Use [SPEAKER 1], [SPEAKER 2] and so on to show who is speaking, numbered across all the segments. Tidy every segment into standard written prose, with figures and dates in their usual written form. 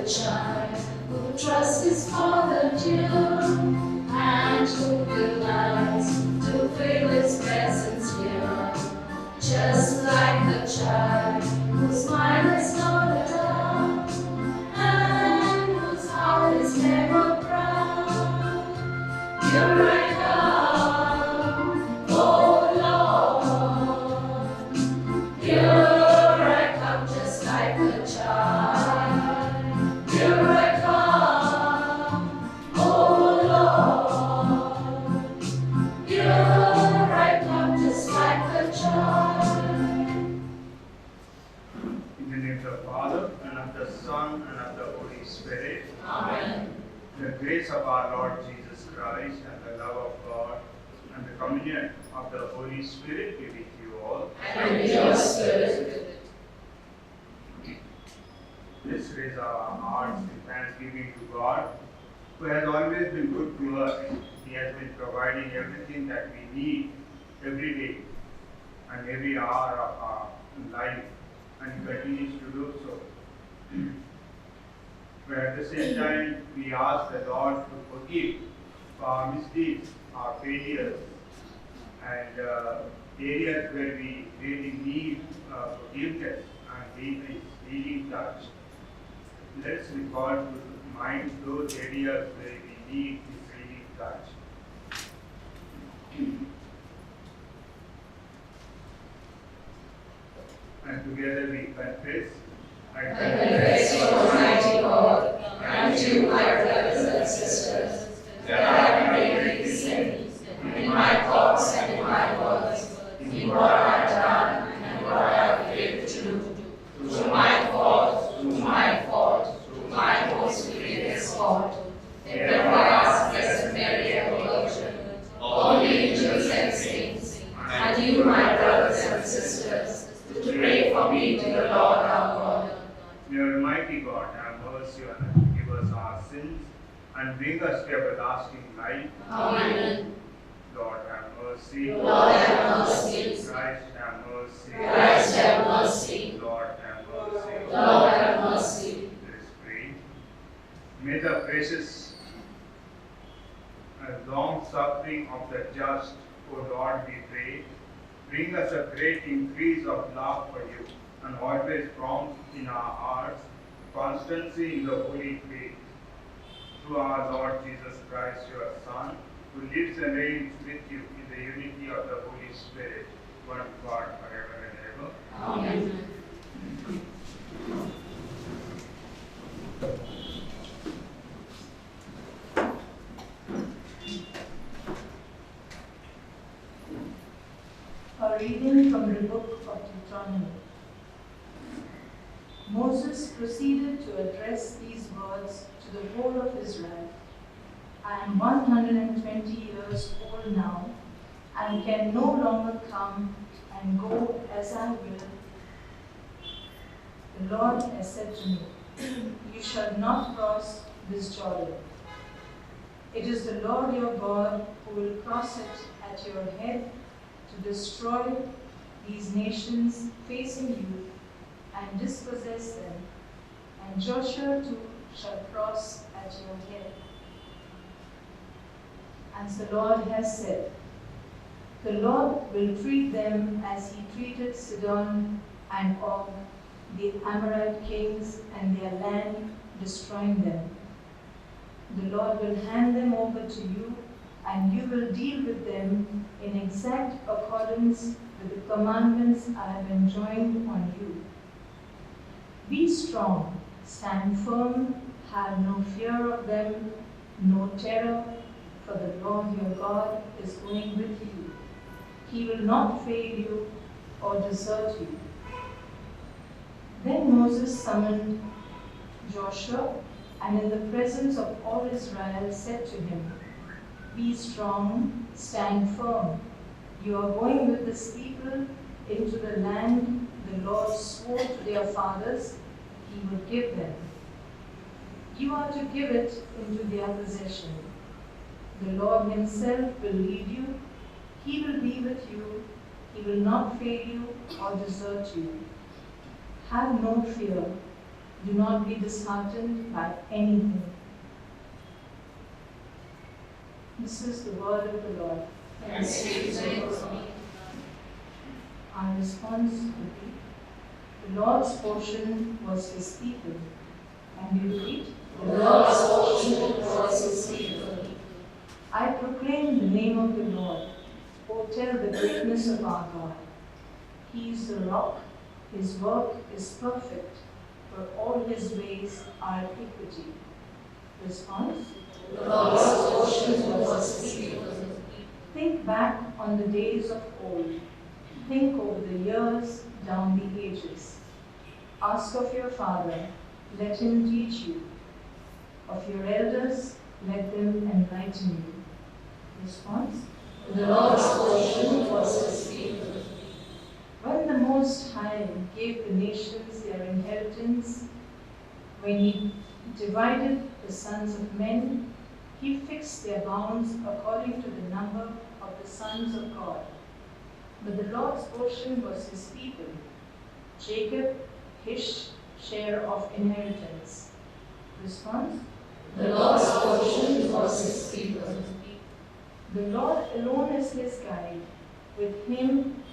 [SPEAKER 1] child who trusts his father dear, and who delights to feel his presence here. Just like the child whose mind is not at all, and whose heart is never proud. Here I come, oh Lord. Here I come just like the child. Here I come, oh Lord. Here I come just like the child.
[SPEAKER 2] In the name of the Father, and of the Son, and of the Holy Spirit.
[SPEAKER 1] Amen.
[SPEAKER 2] The grace of our Lord Jesus Christ, and the love of God, and the communion of the Holy Spirit be with you all.
[SPEAKER 1] And with your spirit.
[SPEAKER 2] Let's raise our hearts in thanksgiving to God, who has always been good to us. He has been providing everything that we need every day and every hour of our life, and He continues to do so. But at the same time, we ask the Lord to forgive our misdeeds, our failures, and areas where we really need forgiveness and His healing touch. Let's recall to mind those areas where we need His healing touch. And together we confess. I
[SPEAKER 1] confess, Almighty God, and you, my brothers and sisters, that I have made great sin in my thoughts and in my words, in what I have done and what I have failed to do, through my fault, through my most grievous fault. Therefore I ask Blessed Mary, ever Virgin, all the angels and saints, and you, my brothers and sisters, to pray for me to the Lord our God.
[SPEAKER 2] May Almighty God have mercy on us, forgive us our sins, and bring us to everlasting life.
[SPEAKER 1] Amen.
[SPEAKER 2] Lord have mercy.
[SPEAKER 1] Lord have mercy.
[SPEAKER 2] Christ have mercy.
[SPEAKER 1] Christ have mercy.
[SPEAKER 2] Lord have mercy.
[SPEAKER 1] Lord have mercy.
[SPEAKER 2] Let us pray. May the precious and long suffering of the just, O Lord, we pray, bring us a great increase of love for you, and always prompt in our hearts constancy in the holy faith. Through our Lord Jesus Christ, your Son, who lives and reigns with you in the unity of the Holy Spirit, one God forever and ever.
[SPEAKER 1] Amen.
[SPEAKER 3] A reading from the book of Deuteronomy. Moses proceeded to address these words to the whole of Israel. I am 120 years old now, and can no longer come and go as I will. The Lord has said to me, you shall not cross this Jordan. It is the Lord your God who will cross it at your head to destroy these nations facing you and dispossess them, and Joshua too shall cross at your head. And the Lord has said, the Lord will treat them as he treated Sidon and Og, the Amorite kings, and their land, destroying them. The Lord will hand them over to you, and you will deal with them in exact accordance with the commandments I have enjoined on you. Be strong, stand firm, have no fear of them, no terror, for the Lord your God is going with you. He will not fail you or desert you. Then Moses summoned Joshua, and in the presence of all Israel said to him, be strong, stand firm. You are going with this people into the land the Lord swore to their fathers he would give them. You are to give it into their possession. The Lord himself will lead you. He will be with you. He will not fail you or desert you. Have no fear, Do not be disheartened by anything. This is the word of the Lord.
[SPEAKER 1] Thanks be to God.
[SPEAKER 3] Our response would be, the Lord's portion was his people. And you repeat,
[SPEAKER 1] The Lord's portion was his people.
[SPEAKER 3] I proclaim the name of the Lord. O tell the greatness of our God. He is the rock. His work is perfect, for all his ways are equity. Response?
[SPEAKER 1] The Lord's portion was his people.
[SPEAKER 3] Think back on the days of old. Think over the years down the ages. Ask of your father, let him teach you. Of your elders, let them enlighten you. Response?
[SPEAKER 1] The Lord's portion was his people.
[SPEAKER 3] When the Most High gave the nations their inheritance, when he divided the sons of men, he fixed their bounds according to the number of the sons of God. But the Lord's portion was his people, Jacob, his share of inheritance. Response?
[SPEAKER 1] The Lord's portion was his people.
[SPEAKER 3] The Lord alone is his guide. With him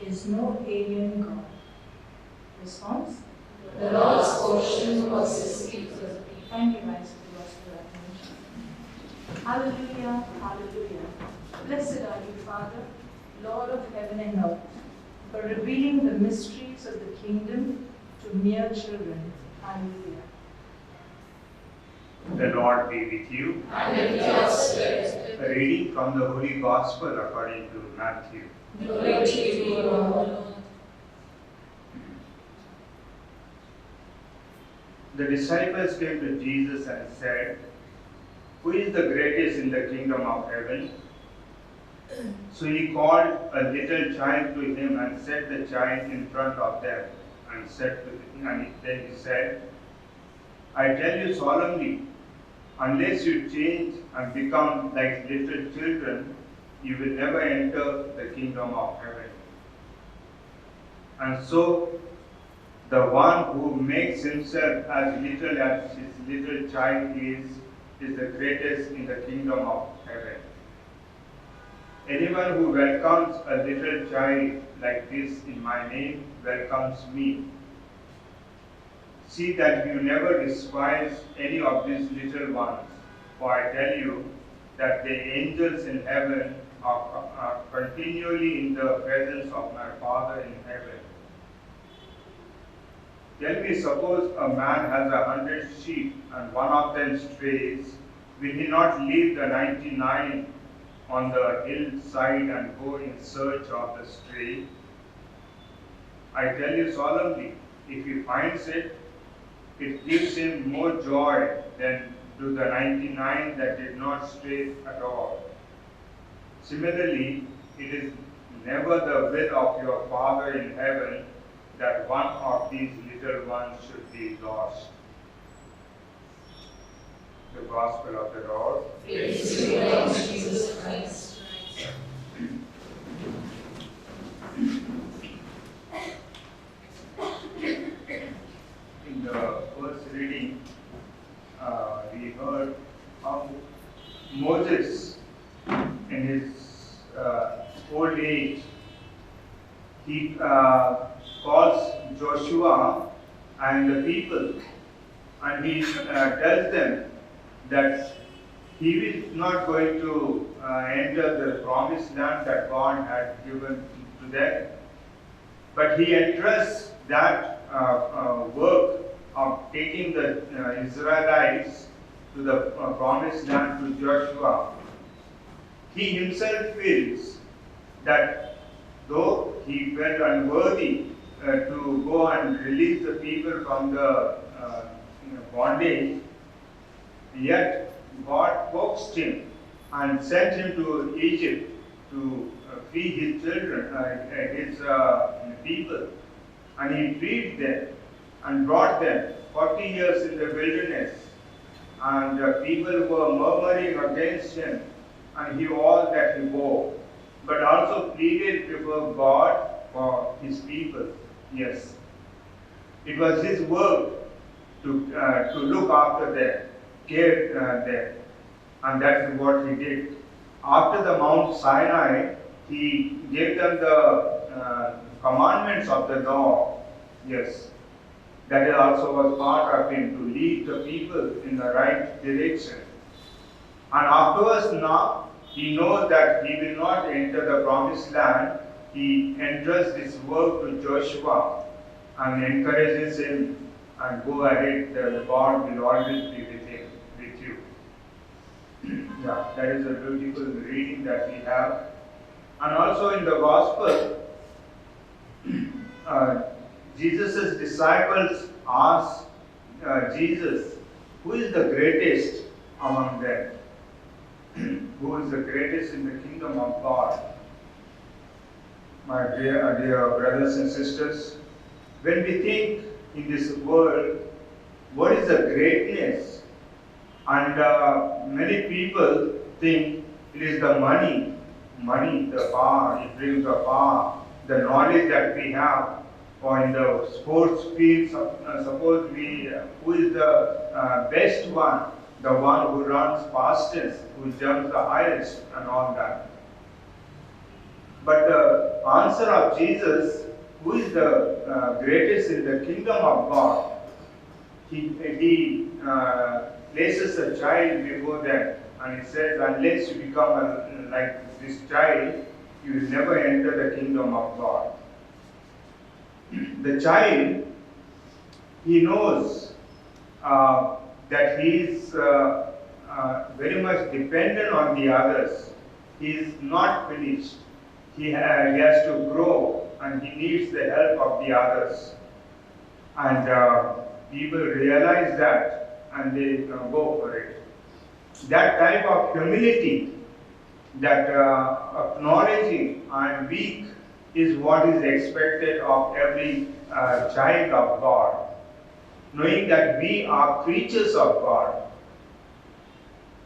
[SPEAKER 3] is no alien God. Response?
[SPEAKER 1] The Lord's portion was his people.
[SPEAKER 3] Thank you, guys, for the gospel acclamation. Hallelujah, hallelujah. Blessed are you, Father, Lord of heaven and earth, for revealing the mysteries of the kingdom to mere children. Hallelujah.
[SPEAKER 2] The Lord be with you.
[SPEAKER 1] And with your spirit.
[SPEAKER 2] A reading from the Holy Gospel according to Matthew.
[SPEAKER 1] Glory to you, Lord.
[SPEAKER 2] The disciples came to Jesus and said, "Who is the greatest in the kingdom of heaven?" So he called a little child to him and set the child in front of them and then he said, "I tell you solemnly, unless you change and become like little children, you will never enter the kingdom of heaven." And so, the one who makes himself as little as his little child is the greatest in the kingdom of heaven. Anyone who welcomes a little child like this in my name welcomes me. See that you never despise any of these little ones, for I tell you that the angels in heaven are continually in the presence of my Father in heaven. Tell me, suppose a man has 100 sheep and one of them strays, will he not leave the 99 on the hillside and go in search of the stray? I tell you solemnly, if he finds it, it gives him more joy than to the 99 that did not stray at all. Similarly, it is never the will of your Father in heaven that one of these little ones should be lost. The Gospel of the Lord.
[SPEAKER 1] Praise to you, Lord Jesus Christ.
[SPEAKER 2] In the first reading, we heard how Moses, in his old age, he calls Joshua and the people, and he tells them that he is not going to enter the promised land that God had given to them, but he entrusts that work of taking the Israelites to the promised land to Joshua. He himself feels that though he felt unworthy to go and release the people from the bondage, yet God coaxed him and sent him to Egypt to feed his children, his people. And he freed them and brought them 40 years in the wilderness. And people were murmuring against him and all that he bore, but also pleaded before God for his people. Yes, it was his work to look after them, care them. And that's what he did. After the Mount Sinai, he gave them the commandments of the law. Yes, that also was part of him, to lead the people in the right direction. And afterwards now, he knows that he will not enter the promised land. He entrusts this work to Joshua and encourages him, and go ahead, God will always be with him, with you. Yeah, that is a beautiful reading that we have. And also in the Gospel, Jesus' disciples asked Jesus, who is the greatest among them? Who is the greatest in the kingdom of God? My dear brothers and sisters, when we think in this world, what is the greatness? And many people think it is the money, the power, it brings the power, the knowledge that we have. Or in the sports field, suppose who is the best one, the one who runs fastest, who jumps the highest, and all that. But the answer of Jesus, who is the greatest in the kingdom of God, he places a child before them, and he says, unless you become like this child, you will never enter the kingdom of God. The child, he knows that he is very much dependent on the others. He is not finished. He has to grow, and he needs the help of the others. And people realize that, and they go for it. That type of humility, that acknowledging I am weak, is what is expected of every child of God. Knowing that we are creatures of God,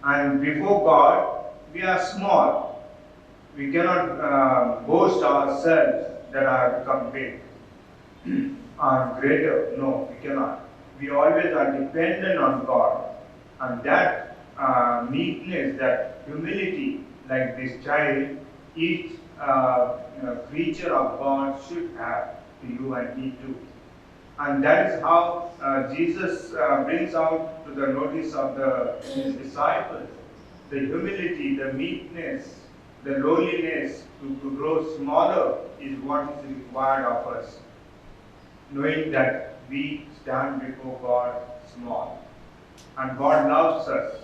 [SPEAKER 2] and before God we are small. We cannot boast ourselves that I have become big and greater. No, we cannot. We always are dependent on God, and that meekness, that humility, like this child, each creature of God should have, to you and me too. And that is how Jesus brings out to the notice of his disciples the humility, the meekness, the lowliness, to grow smaller is what is required of us, knowing that we stand before God small. And God loves us,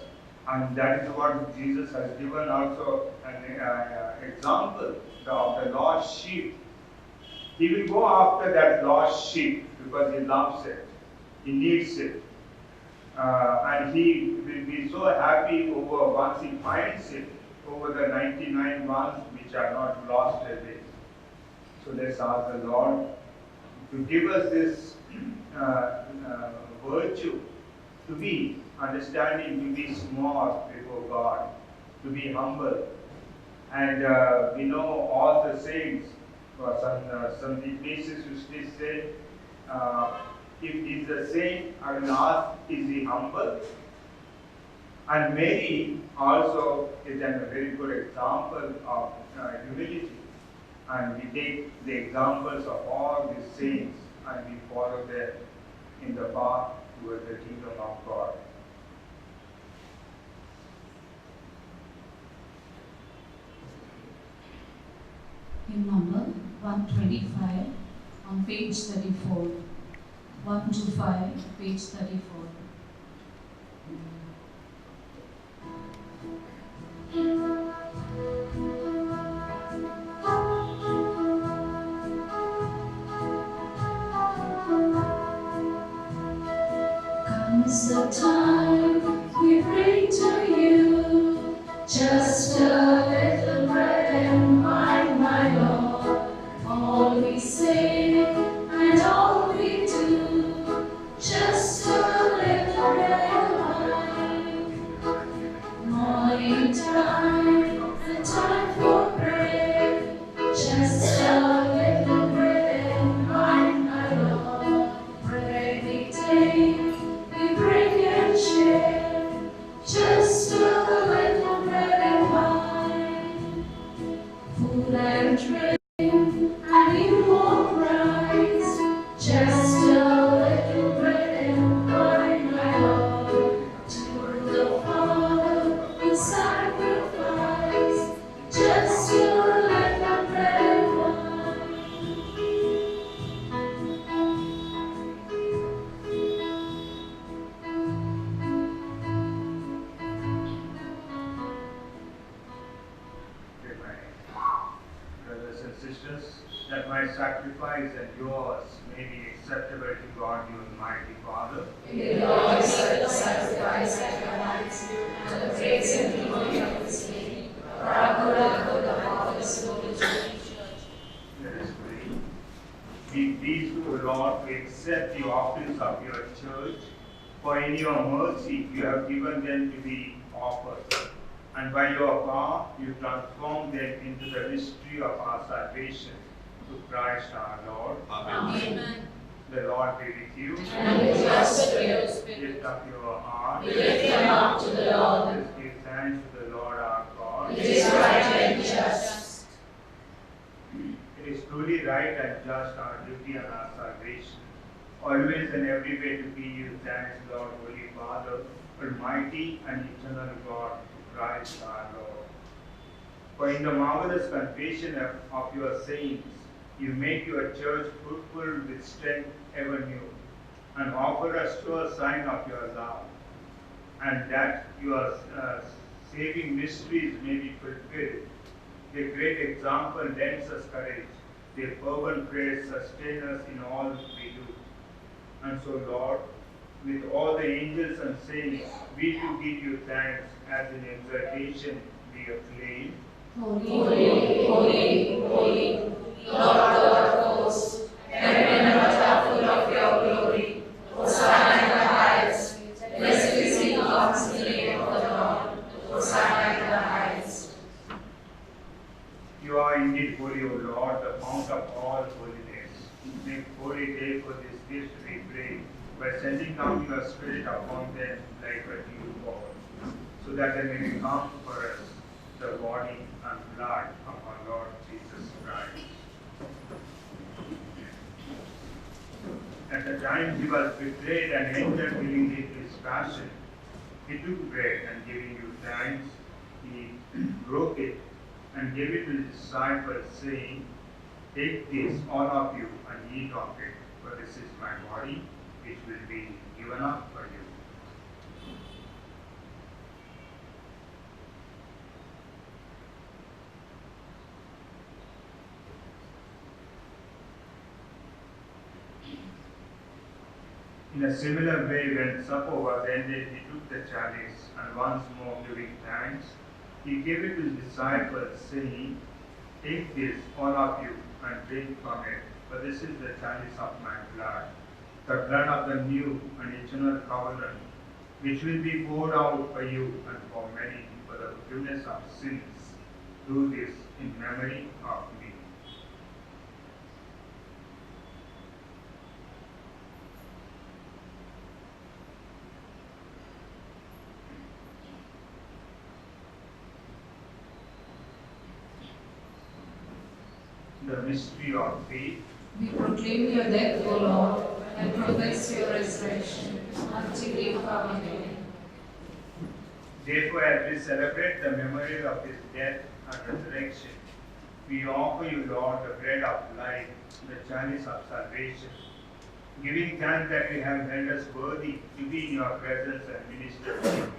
[SPEAKER 2] and that is what Jesus has given also an example of the lost sheep. He will go after that lost sheep because he loves it, he needs it. And he will be so happy over once he finds it, over the 99 ones which are not lost away. So let's ask the Lord to give us this virtue, to be understanding, to be small before God, to be humble. And we know all the saints. Some places used to say, if he is a saint, I will ask, is he humble? And Mary also is a very good example of humility. And we take the examples of all these saints and we follow them in the path towards the kingdom of God.
[SPEAKER 4] In number 125 on page 34. 125, page 34.
[SPEAKER 1] Comes the time we bring to you just a little bread and wine, my Lord. All we say and all we do, just a little bread and wine. Morning time, the time for prayer, just a little bread and wine, my Lord. Bread we take
[SPEAKER 2] sacrifice and yours may be acceptable to God, your mighty Father.
[SPEAKER 1] May the Lord accept the sacrifice at your hands, and the praise and glory of his name, for our good and good of all his holy church.
[SPEAKER 2] Let us pray. Be pleased, O Lord, to accept the offerings of your church, for in your mercy you have given them to be offered, and by your power you transform them into the mystery of our salvation through Christ our Lord.
[SPEAKER 1] Amen.
[SPEAKER 2] The Lord be with you.
[SPEAKER 1] And with your spirit,
[SPEAKER 2] Lift up your heart.
[SPEAKER 1] we lift them up to the Lord.
[SPEAKER 2] Let us give thanks to the Lord our God.
[SPEAKER 1] It is right and just.
[SPEAKER 2] It is truly right and just, our duty and our salvation, always and every way to give you thanks, Lord, Holy Father, Almighty and eternal God, through Christ our Lord. For in the marvelous confession of your saints, you make your church fruitful with strength ever new, and offer a sure sign of your love, and that your saving mysteries may be fulfilled. Their great example lends us courage. Their fervent prayers sustain us in all we do. And so, Lord, with all the angels and saints, we too give you thanks as in exaltation we acclaim.
[SPEAKER 1] Holy, holy, holy, Lord God of hosts, heaven and earth are full of your glory. Hosanna in the highest. Blessed is he who comes in the name of the Lord. Hosanna in the highest.
[SPEAKER 2] You are indeed holy, O Lord, the fount of all holiness. Make holy day for this gift, we pray, by sending down your Spirit upon them like a dew fall, so that they may become for us the body and blood of our Lord Jesus Christ. At the time he was betrayed and entered willingly into his passion, he took bread and giving you thanks, he broke it and gave it to his disciples, saying, "Take this, all of you, and eat of it, for this is my body, which will be given up for you." In a similar way, when supper was ended, he took the chalice, and once more giving thanks, he gave it to his disciples, saying, "Take this, all of you, and drink from it, for this is the chalice of my blood, the blood of the new and eternal covenant, which will be poured out for you and for many for the forgiveness of sins. Do this in memory of me." The mystery of faith.
[SPEAKER 4] We proclaim your death, O Lord, and profess your resurrection until you come again.
[SPEAKER 2] Therefore, as we celebrate the memory of his death and resurrection, we offer you, Lord, the bread of life, the chalice of salvation, giving thanks that you have held us worthy to be in your presence and minister to you.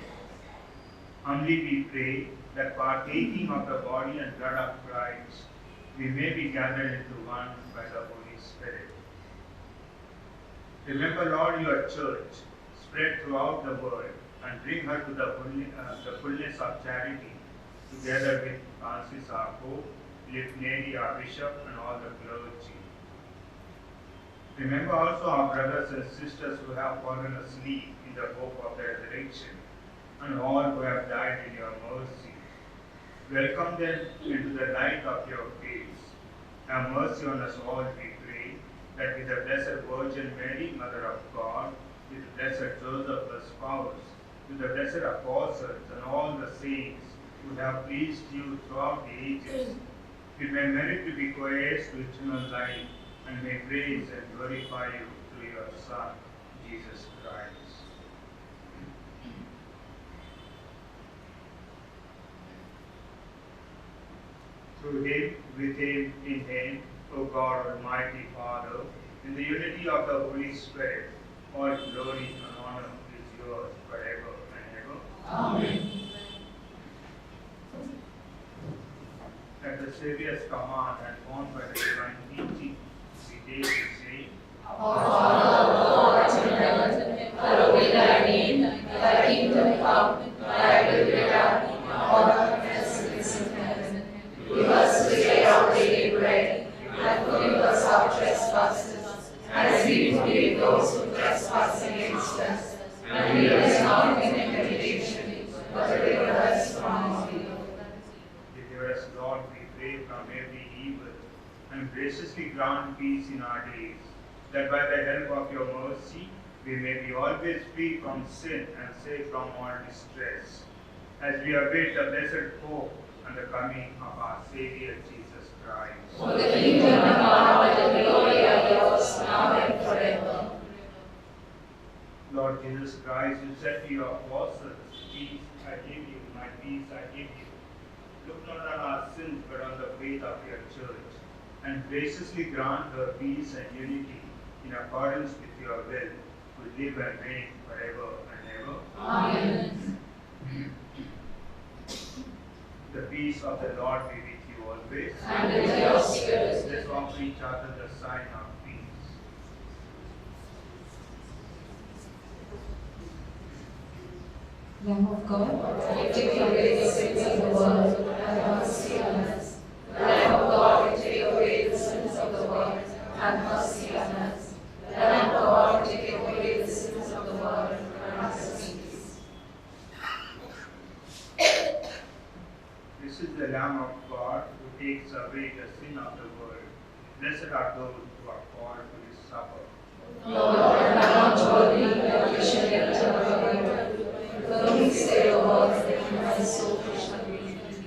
[SPEAKER 2] Humbly we pray that partaking of the body and blood of Christ, we may be gathered into one by the Holy Spirit. Remember, Lord, your church, spread throughout the world, and bring her to the fullness of charity, together with Francis our Pope, Lift Neri our Bishop, and all the clergy. Remember also our brothers and sisters who have fallen asleep in the hope of the resurrection, and all who have died in your mercy. Welcome them into the light of your face. Have mercy on us all, we pray, that with the Blessed Virgin Mary, Mother of God, with the Blessed Joseph, her spouse, with the blessed apostles and all the saints who have pleased you throughout the ages, we may merit to be co-heirs to eternal life, and may praise and glorify you through your Son, Jesus Christ. Through him, with him, in him, O God, Almighty Father, in the unity of the Holy Spirit, all glory and honor is yours forever and ever.
[SPEAKER 1] Amen.
[SPEAKER 2] At the Saviour's command and born by the divine teaching, we day to say,
[SPEAKER 1] Our Father, who art in heaven, hallowed be thy name. Thy kingdom come, thy will be done, on earth as it is in heaven. Give us today our daily bread, and forgive us our trespasses, as we forgive those who trespass against us. And lead us not into temptation, but deliver us from evil.
[SPEAKER 2] deliver us, Lord, we pray, from every evil, and graciously grant peace in our days, that by the help of your mercy we may be always free from sin and safe from all distress, as we await the blessed hope and the coming of our Savior Jesus Christ.
[SPEAKER 1] For the kingdom and power and the glory are yours, now and forever.
[SPEAKER 2] Lord Jesus Christ, you said to your apostles, peace I give you, my peace I give you. Look not on our sins, but on the faith of your church, and graciously grant her peace and unity in accordance with your will, who live and reign forever and ever.
[SPEAKER 1] Amen.
[SPEAKER 2] The peace of the Lord be with you always.
[SPEAKER 1] And with your spirit.
[SPEAKER 2] Let's offer each other the sign of peace.
[SPEAKER 4] Lamb of God,
[SPEAKER 1] You take away the sins of the world, have mercy on us. Lamb of God, you take away the sins of the world, have mercy on us. Lamb of God, you take away the sins of the world, grant us peace.
[SPEAKER 2] This is the Lamb of God who takes away the sin of the world. Blessed are those who are called to his supper.
[SPEAKER 1] Lord, I am not worthy that you should enter my home. But only say a word, and my soul shall be healed.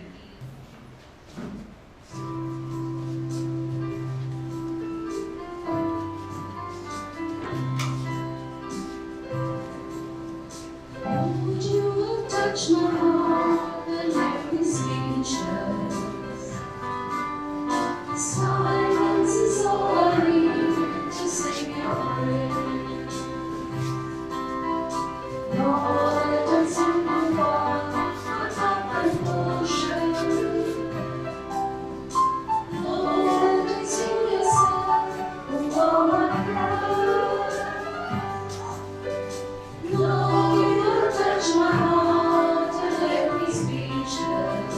[SPEAKER 5] Would you have touched my heart and left me speechless? Silence is all I need to sing your praise. Lord, don't sing my heart, my top and portion. Lord, don't sing yourself, oh, all my pride. Lord, you have touched my heart and left me speechless.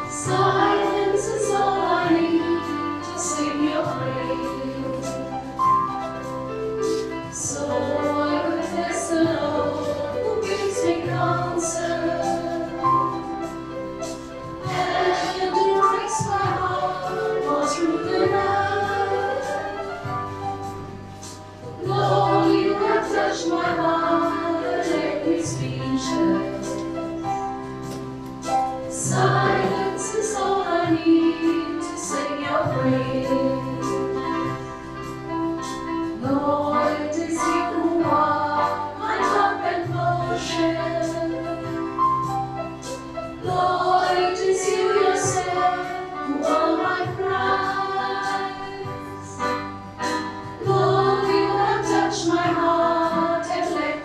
[SPEAKER 5] Silence is all I need to sing your praise. So I confess the Lord who gives me counsel, and directs my heart all through the night. Lord, you have touched my heart and left me speechless. Silence is all I need to sing your praise. Lord, it is you who are my top and portion. Lord, it is you yourself who are my prize. Lord, you have touched my heart and left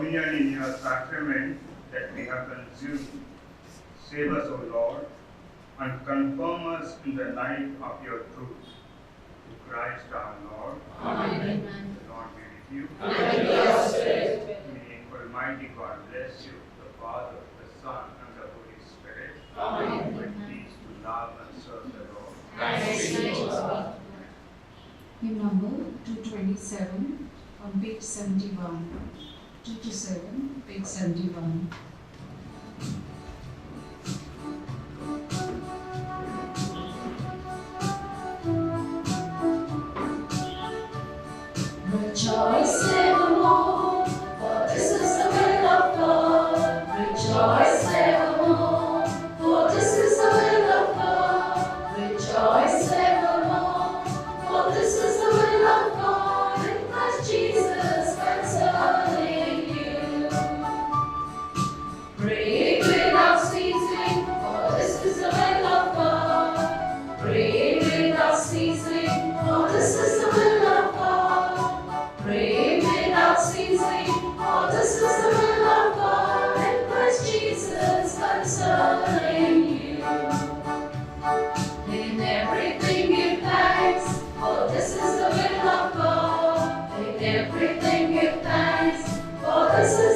[SPEAKER 2] communion in your sacrament that we have consumed. Save us, O Lord, and confirm us in the light of your truth. Through Christ our Lord.
[SPEAKER 4] Amen.
[SPEAKER 2] The Lord be with you.
[SPEAKER 1] And with your spirit.
[SPEAKER 2] May Almighty God bless you, the Father, the Son, and the Holy Spirit.
[SPEAKER 1] Amen.
[SPEAKER 2] With peace to love and serve the Lord.
[SPEAKER 1] Thanks be to God.
[SPEAKER 4] Hymn number 227 on page 71. 227, page 71.
[SPEAKER 5] Rejoice evermore, for this is the will of God. Rejoice evermore, for this is the will of God. Rejoice evermore, for this is the will of God in Christ Jesus concerning you. Pray without ceasing, for this is the will of God. Pray without ceasing, for this is the will of God. Pray without ceasing, for this is the will of God in Christ Jesus concerning you. In everything give thanks, for this is the will of God. In everything give thanks, for this is